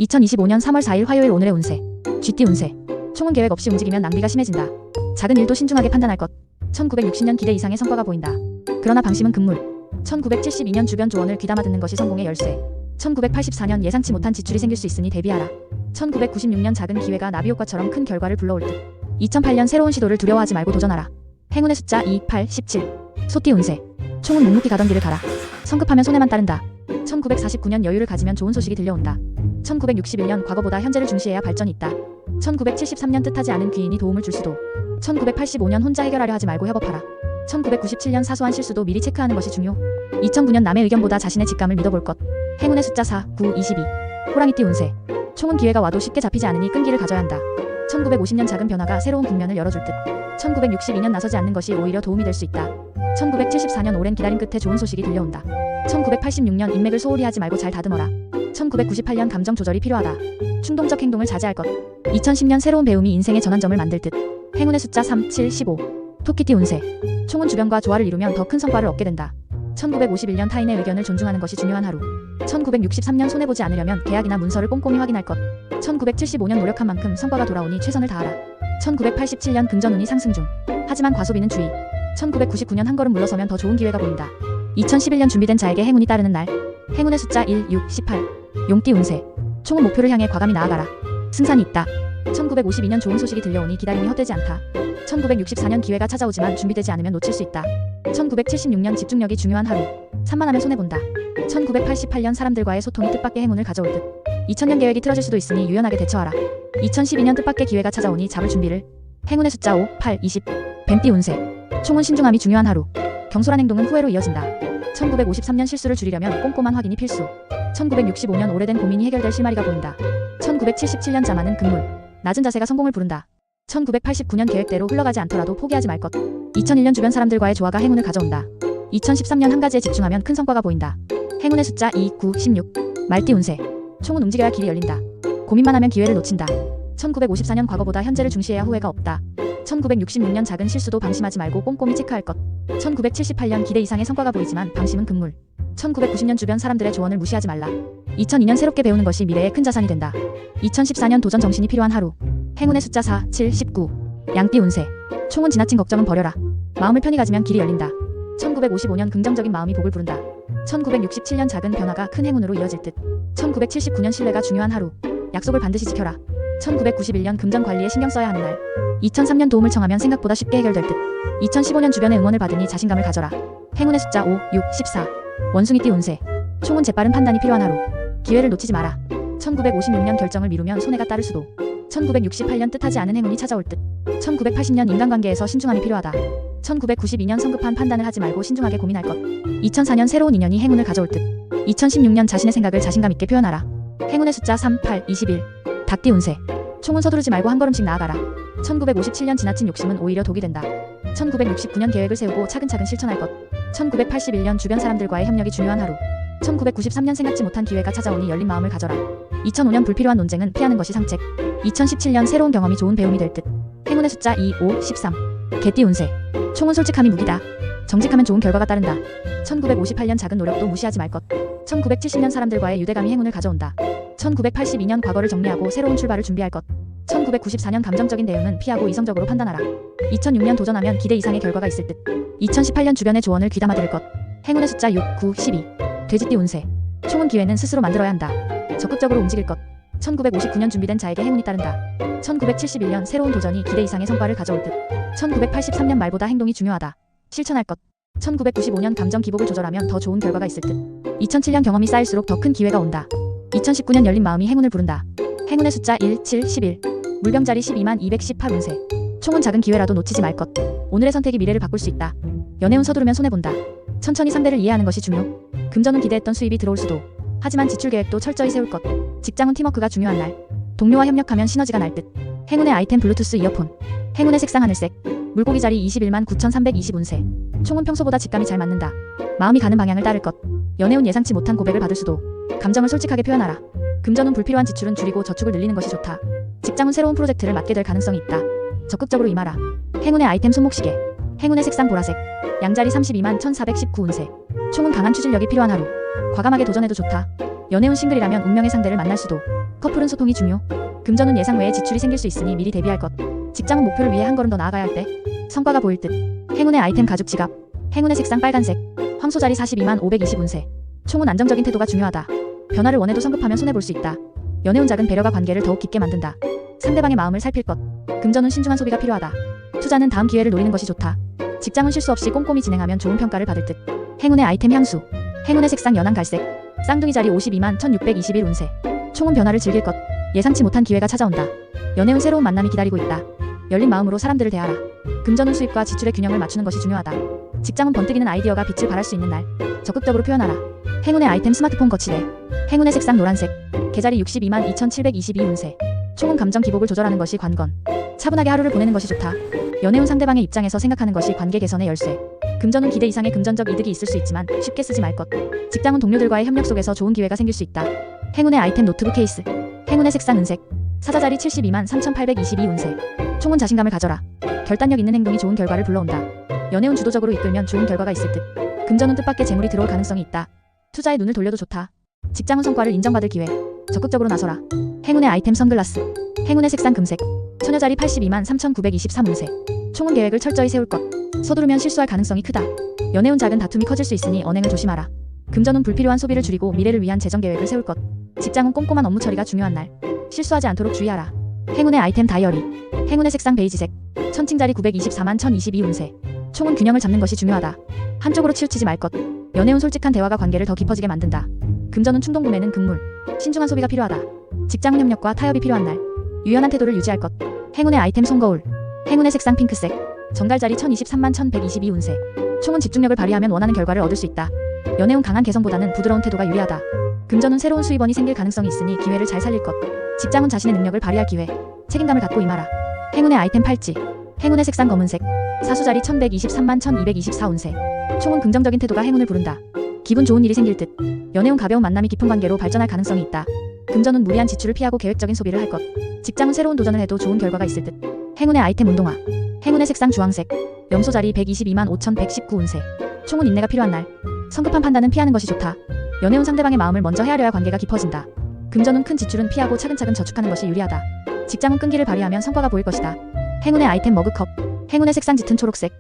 2025년 3월 4일 화요일 오늘의 운세. 쥐띠 운세. 총은 계획 없이 움직이면 낭비가 심해진다. 작은 일도 신중하게 판단할 것. 1960년 기대 이상의 성과가 보인다. 그러나 방심은 금물. 1972년 주변 조언을 귀담아 듣는 것이 성공의 열쇠. 1984년 예상치 못한 지출이 생길 수 있으니 대비하라. 1996년 작은 기회가 나비효과처럼 큰 결과를 불러올 듯. 2008년 새로운 시도를 두려워하지 말고 도전하라. 행운의 숫자 2, 8, 17. 소띠 운세. 총은 묵묵히 가던 길을 가라. 성급하면 손해만 따른다. 1949년 여유를 가지면 좋은 소식이 들려온다. 1961년 과거보다 현재를 중시해야 발전이 있다. 1973년 뜻하지 않은 귀인이 도움을 줄 수도. 1985년 혼자 해결하려 하지 말고 협업하라. 1997년 사소한 실수도 미리 체크하는 것이 중요. 2009년 남의 의견보다 자신의 직감을 믿어볼 것. 행운의 숫자 4, 9, 22. 호랑이띠 운세. 총은 기회가 와도 쉽게 잡히지 않으니 끈기를 가져야 한다. 1950년 작은 변화가 새로운 국면을 열어줄 듯. 1962년 나서지 않는 것이 오히려 도움이 될 수 있다. 1974년 오랜 기다림 끝에 좋은 소식이 들려온다. 1986년 인맥을 소홀히 하지 말고 잘 다듬어라. 1998년 감정 조절이 필요하다. 충동적 행동을 자제할 것. 2010년 새로운 배움이 인생의 전환점을 만들 듯. 행운의 숫자 3, 7, 15. 토끼띠 운세. 총은 주변과 조화를 이루면 더 큰 성과를 얻게 된다. 1951년 타인의 의견을 존중하는 것이 중요한 하루. 1963년 손해보지 않으려면 계약이나 문서를 꼼꼼히 확인할 것. 1975년 노력한 만큼 성과가 돌아오니 최선을 다하라. 1987년 금전운이 상승 중. 하지만 과소비는 주의. 1999년 한 걸음 물러서면 더 좋은 기회가 보인다. 2011년 준비된 자에게 행운이 따르는 날. 행운의 숫자 1, 6, 18. 용띠 운세. 총은 목표를 향해 과감히 나아가라. 승산이 있다. 1952년 좋은 소식이 들려오니 기다림이 헛되지 않다. 1964년 기회가 찾아오지만 준비되지 않으면 놓칠 수 있다. 1976년 집중력이 중요한 하루. 산만하면 손해본다. 1988년 사람들과의 소통이 뜻밖의 행운을 가져올 듯. 2000년 계획이 틀어질 수도 있으니 유연하게 대처하라. 2012년 뜻밖의 기회가 찾아오니 잡을 준비를. 행운의 숫자 5, 8, 20. 뱀띠 운세. 총은 신중함이 중요한 하루. 경솔한 행동은 후회로 이어진다. 1953년 실수를 줄이려면 꼼꼼한 확인이 필수. 1965년 오래된 고민이 해결될 실마리가 보인다. 1977년 자만은 금물. 낮은 자세가 성공을 부른다. 1989년 계획대로 흘러가지 않더라도 포기하지 말 것. 2001년 주변 사람들과의 조화가 행운을 가져온다. 2013년 한 가지에 집중하면 큰 성과가 보인다. 행운의 숫자 2, 9, 16. 말띠 운세. 총은 움직여야 길이 열린다. 고민만 하면 기회를 놓친다. 1954년 과거보다 현재를 중시해야 후회가 없다. 1966년 작은 실수도 방심하지 말고 꼼꼼히 체크할 것. 1978년 기대 이상의 성과가 보이지만 방심은 금물. 1990년 주변 사람들의 조언을 무시하지 말라. 2002년 새롭게 배우는 것이 미래의 큰 자산이 된다. 2014년 도전 정신이 필요한 하루. 행운의 숫자 4, 7, 19. 양띠 운세. 총은 지나친 걱정은 버려라. 마음을 편히 가지면 길이 열린다. 1955년 긍정적인 마음이 복을 부른다. 1967년 작은 변화가 큰 행운으로 이어질 듯. 1979년 신뢰가 중요한 하루. 약속을 반드시 지켜라. 1991년 금전 관리에 신경 써야 하는 날. 2003년 도움을 청하면 생각보다 쉽게 해결될 듯. 2015년 주변의 응원을 받으니 자신감을 가져라. 행운의 숫자 5, 6, 14. 원숭이띠 운세. 총은 재빠른 판단이 필요한 하루. 기회를 놓치지 마라. 1956년 결정을 미루면 손해가 따를 수도. 1968년 뜻하지 않은 행운이 찾아올 듯. 1980년 인간관계에서 신중함이 필요하다. 1992년 성급한 판단을 하지 말고 신중하게 고민할 것. 2004년 새로운 인연이 행운을 가져올 듯. 2016년 자신의 생각을 자신감 있게 표현하라. 행운의 숫자 3, 8, 21. 닭띠 운세. 총은 서두르지 말고 한 걸음씩 나아가라. 1957년 지나친 욕심은 오히려 독이 된다. 1969년 계획을 세우고 차근차근 실천할 것. 1981년 주변 사람들과의 협력이 중요한 하루. 1993년 생각지 못한 기회가 찾아오니 열린 마음을 가져라. 2005년 불필요한 논쟁은 피하는 것이 상책. 2017년 새로운 경험이 좋은 배움이 될 듯. 행운의 숫자 2, 5, 13. 개띠 운세. 총은 솔직함이 무기다. 정직하면 좋은 결과가 따른다. 1958년 작은 노력도 무시하지 말 것. 1970년 사람들과의 유대감이 행운을 가져온다. 1982년 과거를 정리하고 새로운 출발을 준비할 것. 1994년 감정적인 대응은 피하고 이성적으로 판단하라. 2006년 도전하면 기대 이상의 결과가 있을 듯. 2018년 주변의 조언을 귀담아 들을 것. 행운의 숫자 6, 9, 12. 돼지띠 운세. 총은 기회는 스스로 만들어야 한다. 적극적으로 움직일 것. 1959년 준비된 자에게 행운이 따른다. 1971년 새로운 도전이 기대 이상의 성과를 가져올 듯. 1983년 말보다 행동이 중요하다. 실천할 것. 1995년 감정 기복을 조절하면 더 좋은 결과가 있을 듯. 2007년 경험이 쌓일수록 더 큰 기회가 온다. 2019년 열린 마음이 행운을 부른다. 행운의 숫자 1, 7, 11. 물병자리 12만 218 운세. 총은 작은 기회라도 놓치지 말 것. 오늘의 선택이 미래를 바꿀 수 있다. 연애운 서두르면 손해본다. 천천히 상대를 이해하는 것이 중요. 금전은 기대했던 수입이 들어올 수도. 하지만 지출 계획도 철저히 세울 것. 직장은 팀워크가 중요한 날. 동료와 협력하면 시너지가 날 듯. 행운의 아이템 블루투스 이어폰. 행운의 색상 하늘색. 물고기 자리 21만 9320 운세. 총은 평소보다 직감이 잘 맞는다. 마음이 가는 방향을 따를 것. 연애운 예상치 못한 고백을 받을 수도. 감정을 솔직하게 표현하라. 금전은 불필요한 지출은 줄이고 저축을 늘리는 것이 좋다. 직장은 새로운 프로젝트를 맡게 될 가능성이 있다. 적극적으로 임하라. 행운의 아이템 손목시계. 행운의 색상 보라색. 양자리 32만 1419 운세. 총은 강한 추진력이 필요한 하루. 과감하게 도전해도 좋다. 연애운 싱글이라면 운명의 상대를 만날 수도. 커플은 소통이 중요. 금전운 예상 외에 지출이 생길 수 있으니 미리 대비할 것. 직장은 목표를 위해 한 걸음 더 나아가야 할 때 성과가 보일 듯. 행운의 아이템 가죽 지갑. 행운의 색상 빨간색. 황소자리 42만 520 운세. 총은 안정적인 태도가 중요하다. 변화를 원해도 성급하면 손해볼 수 있다. 연애운 작은 배려가 관계를 더욱 깊게 만든다. 상대방의 마음을 살필 것. 금전운 신중한 소비가 필요하다. 투자는 다음 기회를 노리는 것이 좋다. 직장은 실수 없이 꼼꼼히 진행하면 좋은 평가를 받을 듯. 행운의 아이템 향수. 행운의 색상 연한 갈색. 쌍둥이 자리 52만 1621 운세. 총은 변화를 즐길 것. 예상치 못한 기회가 찾아온다. 연애운 새로운 만남이 기다리고 있다. 열린 마음으로 사람들을 대하라. 금전운 수입과 지출의 균형을 맞추는 것이 중요하다. 직장은 번뜩이는 아이디어가 빛을 발할 수 있는 날. 적극적으로 표현하라. 행운의 아이템 스마트폰 거치대. 행운의 색상 노란색. 계좌리 62만 2722 운세. 총은 감정 기복을 조절하는 것이 관건. 차분하게 하루를 보내는 것이 좋다. 연애운 상대방의 입장에서 생각하는 것이 관계 개선의 열쇠. 금전운 기대 이상의 금전적 이득이 있을 수 있지만 쉽게 쓰지 말 것. 직장은 동료들과의 협력 속에서 좋은 기회가 생길 수 있다. 행운의 아이템 노트북 케이스. 행운의 색상 은색. 사자자리 72만 3822 운세. 총은 자신감을 가져라. 결단력 있는 행동이 좋은 결과를 불러온다. 연애운 주도적으로 이끌면 좋은 결과가 있을 듯. 금전운 뜻밖의 재물이 들어올 가능성이 있다. 투자에 눈을 돌려도 좋다. 직장운 성과를 인정받을 기회. 적극적으로 나서라. 행운의 아이템 선글라스. 행운의 색상 금색. 처녀자리 82만 3923 운세. 총은 계획을 철저히 세울 것. 서두르면 실수할 가능성이 크다. 연애운 작은 다툼이 커질 수 있으니 언행을 조심하라. 금전운 불필요한 소비를 줄이고 미래를 위한 재정 계획을 세울 것. 직장은 꼼꼼한 업무 처리가 중요한 날. 실수하지 않도록 주의하라. 행운의 아이템 다이어리. 행운의 색상 베이지색. 천칭자리 924만 1022 운세. 총은 균형을 잡는 것이 중요하다. 한쪽으로 치우치지 말 것. 연애운 솔직한 대화가 관계를 더 깊어지게 만든다. 금전운 충동 구매는 금물. 신중한 소비가 필요하다. 직장은 협력과 타협이 필요한 날. 유연한 태도를 유지할 것. 행운의 아이템 손거울. 행운의 색상 핑크색. 정갈자리 1023만 1122 운세. 총은 집중력을 발휘하면 원하는 결과를 얻을 수 있다. 연애운 강한 개성보다는 부드러운 태도가 유리하다. 금전운 새로운 수입원이 생길 가능성이 있으니 기회를 잘 살릴 것. 직장은 자신의 능력을 발휘할 기회. 책임감을 갖고 임하라. 행운의 아이템 팔찌. 행운의 색상 검은색. 사수자리 1123만 1224 운세. 총은 긍정적인 태도가 행운을 부른다. 기분 좋은 일이 생길 듯. 연애운 가벼운 만남이 깊은 관계로 발전할 가능성이 있다. 금전운 무리한 지출을 피하고 계획적인 소비를 할 것. 직장은 새로운 도전을 해도 좋은 결과가 있을 듯. 행운의 아이템 운동화. 행운의 색상 주황색. 염소자리 122만 5119 운세. 총은 인내가 필요한 날. 성급한 판단은 피하는 것이 좋다. 연애운 상대방의 마음을 먼저 헤아려야 관계가 깊어진다. 금전운 큰 지출은 피하고 차근차근 저축하는 것이 유리하다. 직장은 끈기를 발휘하면 성과가 보일 것이다. 행운의 아이템 머그컵. 행운의 색상 짙은 초록색.